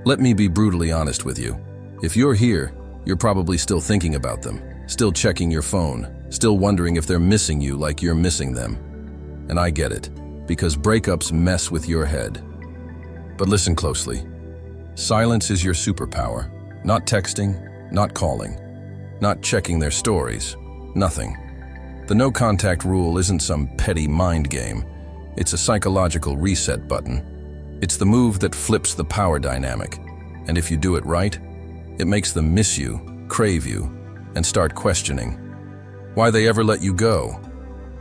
Let me be brutally honest with you. If you're here, you're probably still thinking about them, still checking your phone, still wondering if they're missing you like you're missing them. And I get it, because breakups mess with your head. But listen closely. Silence is your superpower. Not texting, not calling, not checking their stories, nothing. The no contact rule isn't some petty mind game. It's a psychological reset button. It's the move that flips the power dynamic. And if you do it right, it makes them miss you, crave you, and start questioning why they ever let you go.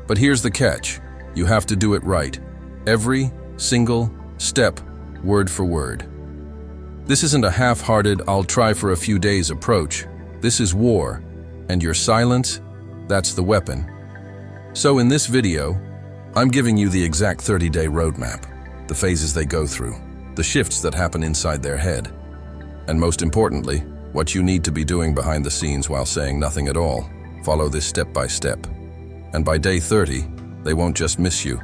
But here's the catch. You have to do it right. Every single step, word for word. This isn't a half-hearted, I'll try for a few days approach. This is war, and your silence, that's the weapon. So in this video, I'm giving you the exact 30-day roadmap, the phases they go through, the shifts that happen inside their head, and most importantly, what you need to be doing behind the scenes while saying nothing at all. Follow this step by step. And by day 30, they won't just miss you,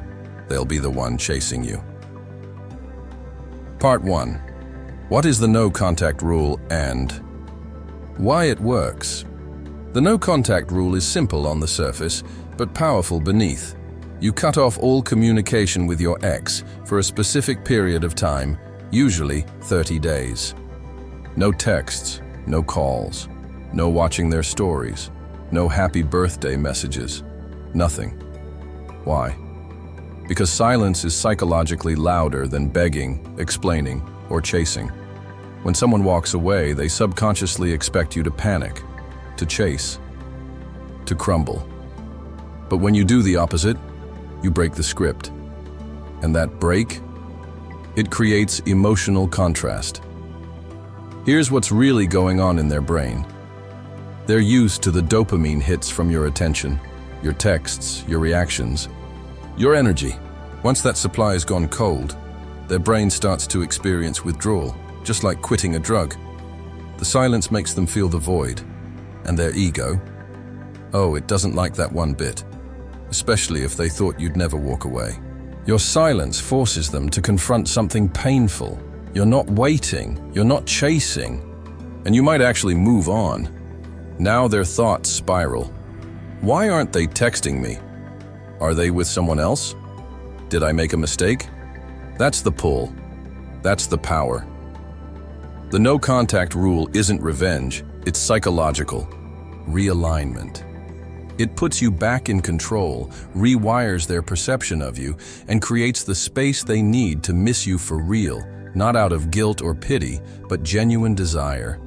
they'll be the one chasing you. Part 1. What is the no contact rule and why it works? The no contact rule is simple on the surface, but powerful beneath. You cut off all communication with your ex for a specific period of time, usually 30 days. No texts, no calls, no watching their stories, no happy birthday messages, nothing. Why? Because silence is psychologically louder than begging, explaining, or chasing. When someone walks away, they subconsciously expect you to panic, to chase, to crumble. But when you do the opposite, you break the script. And that break, it creates emotional contrast. Here's what's really going on in their brain. They're used to the dopamine hits from your attention, your texts, your reactions, your energy. Once that supply has gone cold, their brain starts to experience withdrawal, just like quitting a drug. The silence makes them feel the void, and their ego, oh, it doesn't like that one bit, especially if they thought you'd never walk away. Your silence forces them to confront something painful. You're not waiting, you're not chasing, and you might actually move on. Now their thoughts spiral. Why aren't they texting me? Are they with someone else? Did I make a mistake? That's the pull. That's the power. The no contact rule isn't revenge, it's psychological. Realignment. It puts you back in control, rewires their perception of you, and creates the space they need to miss you for real, not out of guilt or pity, but genuine desire.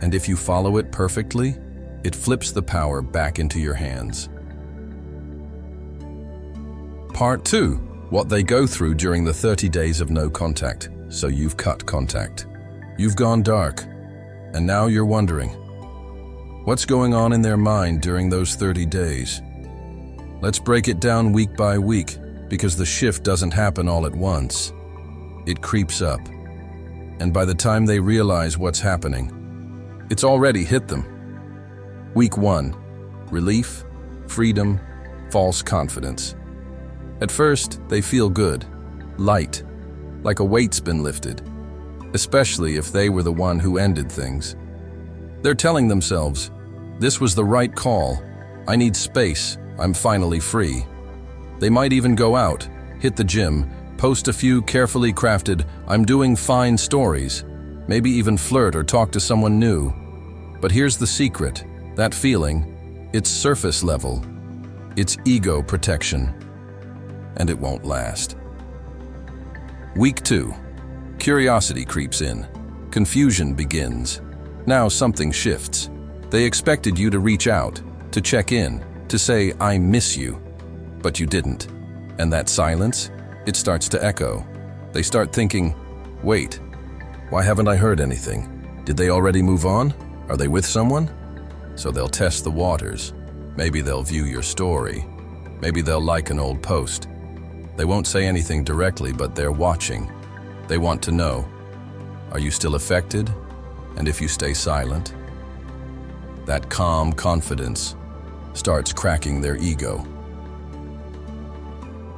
And if you follow it perfectly, it flips the power back into your hands. Part 2. What they go through during the 30 days of no contact. So you've cut contact. You've gone dark. And now you're wondering, what's going on in their mind during those 30 days? Let's break it down week by week, because the shift doesn't happen all at once. It creeps up. And by the time they realize what's happening, it's already hit them. Week 1. Relief, freedom, false confidence. At first, they feel good, light, like a weight's been lifted, especially if they were the one who ended things. They're telling themselves, this was the right call, I need space, I'm finally free. They might even go out, hit the gym, post a few carefully crafted, I'm doing fine stories, maybe even flirt or talk to someone new. But here's the secret, that feeling, it's surface level, it's ego protection, and it won't last. Week 2. Curiosity creeps in. Confusion begins. Now something shifts. They expected you to reach out, to check in, to say, I miss you. But you didn't. And that silence, it starts to echo. They start thinking, wait, why haven't I heard anything? Did they already move on? Are they with someone? So they'll test the waters. Maybe they'll view your story. Maybe they'll like an old post. They won't say anything directly, but they're watching. They want to know, are you still affected? And if you stay silent? That calm confidence starts cracking their ego.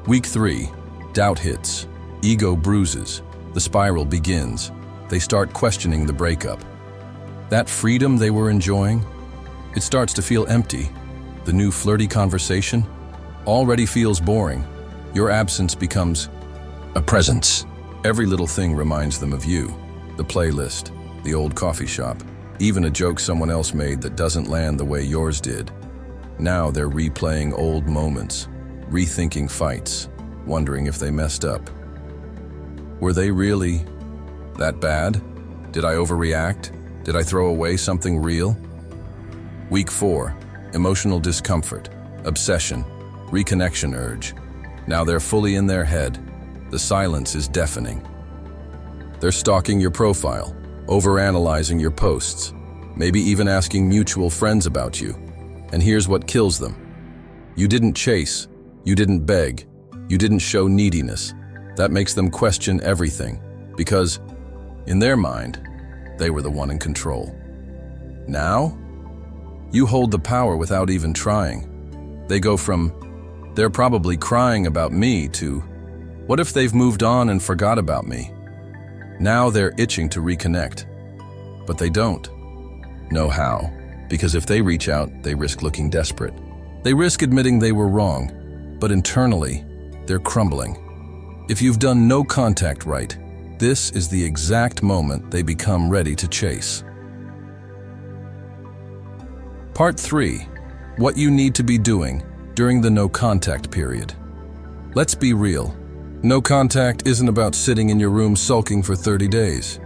Week 3. Doubt hits. Ego bruises. The spiral begins. they start questioning the breakup. That freedom they were enjoying, it starts to feel empty. The new flirty conversation already feels boring. Your absence becomes a presence. Every little thing reminds them of you. The playlist, the old coffee shop, even a joke someone else made that doesn't land the way yours did. Now they're replaying old moments, rethinking fights, wondering if they messed up. Were they really that bad? Did I overreact? Did I throw away something real? Week 4, emotional discomfort, obsession, reconnection urge. Now they're fully in their head. The silence is deafening. They're stalking your profile, overanalyzing your posts, maybe even asking mutual friends about you. And here's what kills them. You didn't chase, you didn't beg, you didn't show neediness. That makes them question everything, because, in their mind, they were the one in control. Now, you hold the power without even trying. They go from, "They're probably crying about me," to, "What if they've moved on and forgot about me?" Now they're itching to reconnect, but they don't know how, because if they reach out, they risk looking desperate. They risk admitting they were wrong, but internally, they're crumbling. If you've done no contact right, this is the exact moment they become ready to chase. Part 3. What you need to be doing during the no contact period. Let's be real. No contact isn't about sitting in your room sulking for 30 days.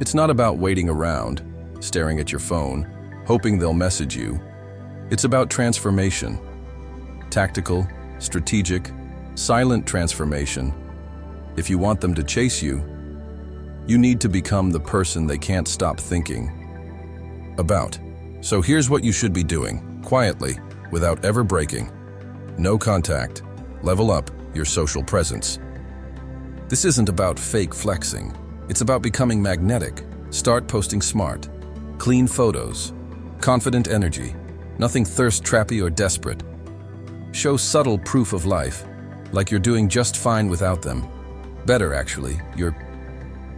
It's not about waiting around, staring at your phone, hoping they'll message you. It's about transformation. Tactical, strategic, silent transformation. If you want them to chase you, you need to become the person they can't stop thinking about. So here's what you should be doing, quietly, without ever breaking. No contact. Level up your social presence. This isn't about fake flexing. It's about becoming magnetic. Start posting smart, clean photos, confident energy, nothing thirst-trappy or desperate. Show subtle proof of life, like you're doing just fine without them. Better, actually, you're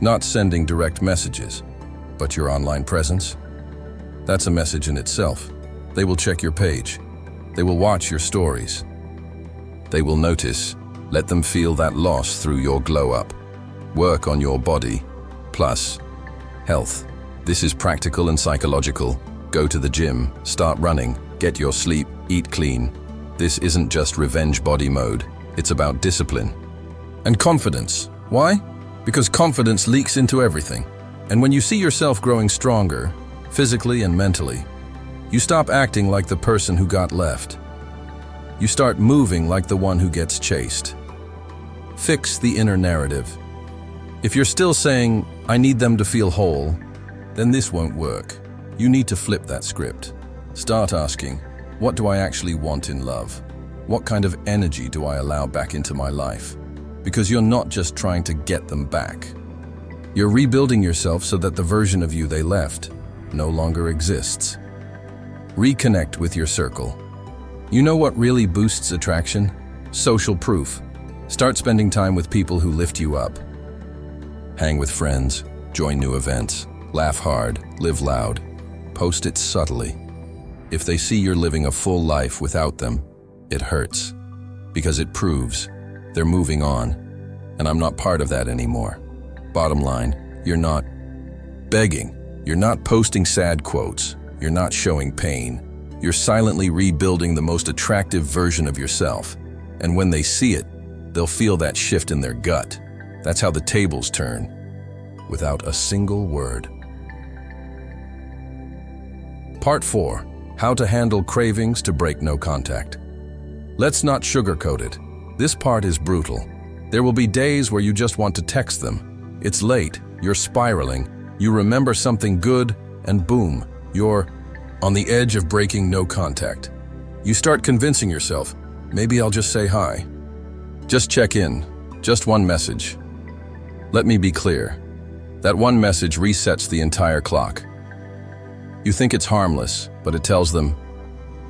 not sending direct messages, but your online presence. That's a message in itself. They will check your page. They will watch your stories. They will notice. Let them feel that loss through your glow up. Work on your body. Plus, health. This is practical and psychological. Go to the gym, start running, get your sleep, eat clean. This isn't just revenge body mode. It's about discipline. And confidence. Why? Because confidence leaks into everything. And when you see yourself growing stronger, physically and mentally, you stop acting like the person who got left. You start moving like the one who gets chased. Fix the inner narrative. If you're still saying, "I need them to feel whole," then this won't work. You need to flip that script. Start asking, what do I actually want in love? What kind of energy do I allow back into my life? Because you're not just trying to get them back. You're rebuilding yourself so that the version of you they left no longer exists. Reconnect with your circle. You know what really boosts attraction? Social proof. Start spending time with people who lift you up. Hang with friends, join new events, laugh hard, live loud. Post it subtly. If they see you're living a full life without them, it hurts. Because it proves they're moving on, and I'm not part of that anymore. Bottom line, you're not begging. You're not posting sad quotes. You're not showing pain. You're silently rebuilding the most attractive version of yourself. And when they see it, they'll feel that shift in their gut. That's how the tables turn, without a single word. Part 4. How to handle cravings to break no contact. Let's not sugarcoat it. This part is brutal. There will be days where you just want to text them. It's late, you're spiraling, you remember something good, and boom, you're on the edge of breaking no contact. You start convincing yourself, maybe I'll just say hi. Just check in, just one message. Let me be clear. That one message resets the entire clock. You think it's harmless, but it tells them,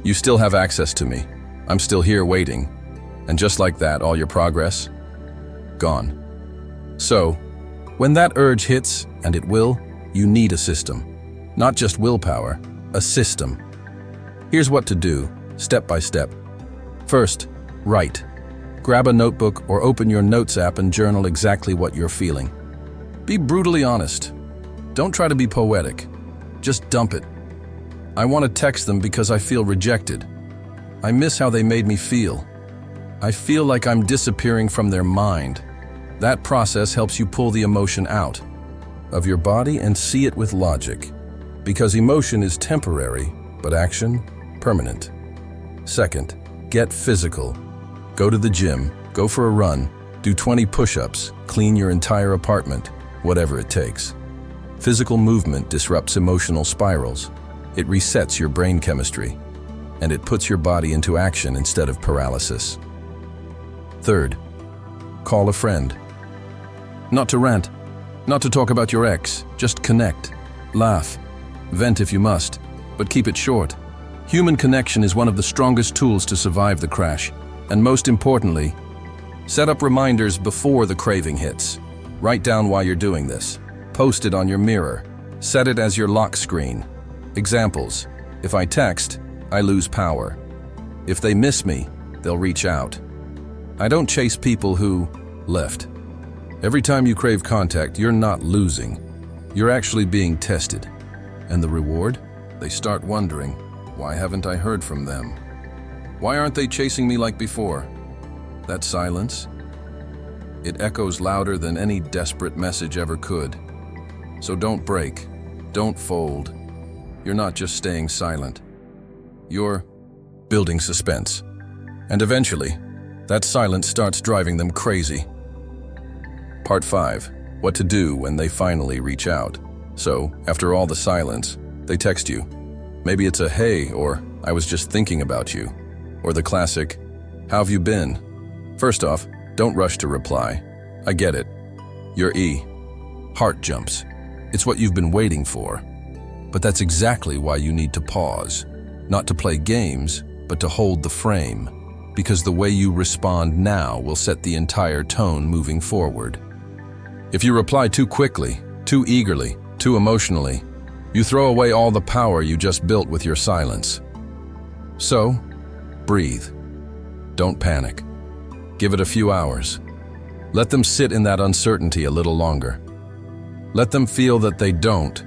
you still have access to me. I'm still here waiting. And just like that, all your progress, gone. So, When that urge hits, and it will, you need a system. Not just willpower, a system. Here's what to do, step by step. First, write. Grab a notebook or open your notes app and journal exactly what you're feeling. Be brutally honest. Don't try to be poetic. Just dump it. I want to text them because I feel rejected. I miss how they made me feel. I feel like I'm disappearing from their mind. That process helps you pull the emotion out of your body and see it with logic. Because emotion is temporary, but action, permanent. Second, get physical. Go to the gym, go for a run, do 20 push-ups, clean your entire apartment, whatever it takes. Physical movement disrupts emotional spirals. It resets your brain chemistry, and it puts your body into action instead of paralysis. Third, call a friend. Not to rant, not to talk about your ex, just connect, laugh, vent if you must, but keep it short. Human connection is one of the strongest tools to survive the crash, and most importantly, set up reminders before the craving hits. Write down why you're doing this. Post it on your mirror. Set it as your lock screen. Examples: if I text, I lose power. If they miss me, they'll reach out. I don't chase people who left. Every time you crave contact, you're not losing. You're actually being tested. And the reward? They start wondering, why haven't I heard from them? Why aren't they chasing me like before? That silence? It echoes louder than any desperate message ever could. So don't break. Don't fold. You're not just staying silent. You're building suspense. And eventually, that silence starts driving them crazy. Part 5. What to do when they finally reach out. So, after all the silence, they text you. Maybe it's a hey, or I was just thinking about you. Or the classic, how have you been? First off, don't rush to reply. I get it. Your heart jumps. It's what you've been waiting for. But that's exactly why you need to pause. Not to play games, but to hold the frame. Because the way you respond now will set the entire tone moving forward. If you reply too quickly, too eagerly, too emotionally, you throw away all the power you just built with your silence. So, breathe. Don't panic. Give it a few hours. Let them sit in that uncertainty a little longer. Let them feel that they don't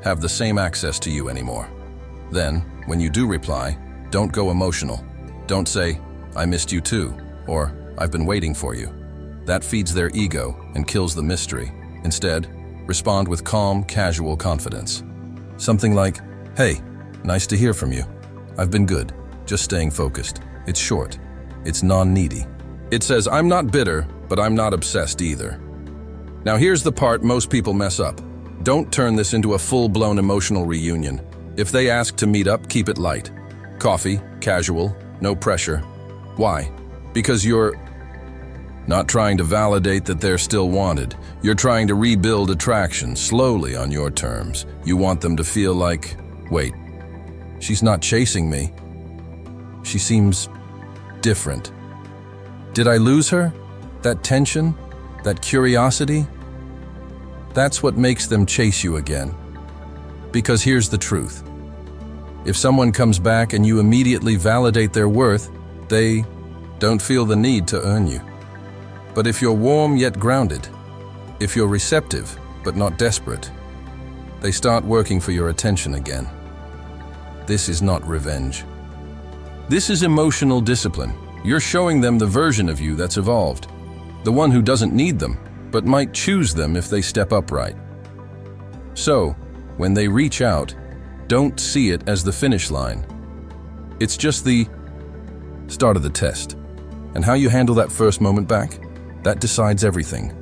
have the same access to you anymore. Then, when you do reply, don't go emotional. Don't say, I missed you too, or I've been waiting for you. That feeds their ego and kills the mystery. Instead, respond with calm, casual confidence. Something like, hey, nice to hear from you. I've been good, just staying focused. It's short. It's non-needy. It says, I'm not bitter, but I'm not obsessed either. Now here's the part most people mess up. Don't turn this into a full-blown emotional reunion. If they ask to meet up, keep it light. Coffee, casual, no pressure. Why? Because you're not trying to validate that they're still wanted. You're trying to rebuild attraction slowly on your terms. You want them to feel like, wait, she's not chasing me. She seems different. Did I lose her? That tension? That curiosity? That's what makes them chase you again. Because here's the truth. If someone comes back and you immediately validate their worth, they don't feel the need to earn you. But if you're warm yet grounded, if you're receptive but not desperate, they start working for your attention again. This is not revenge. This is emotional discipline. You're showing them the version of you that's evolved, the one who doesn't need them, but might choose them if they step up right. So, when they reach out, don't see it as the finish line. It's just the start of the test. And how you handle that first moment back, that decides everything.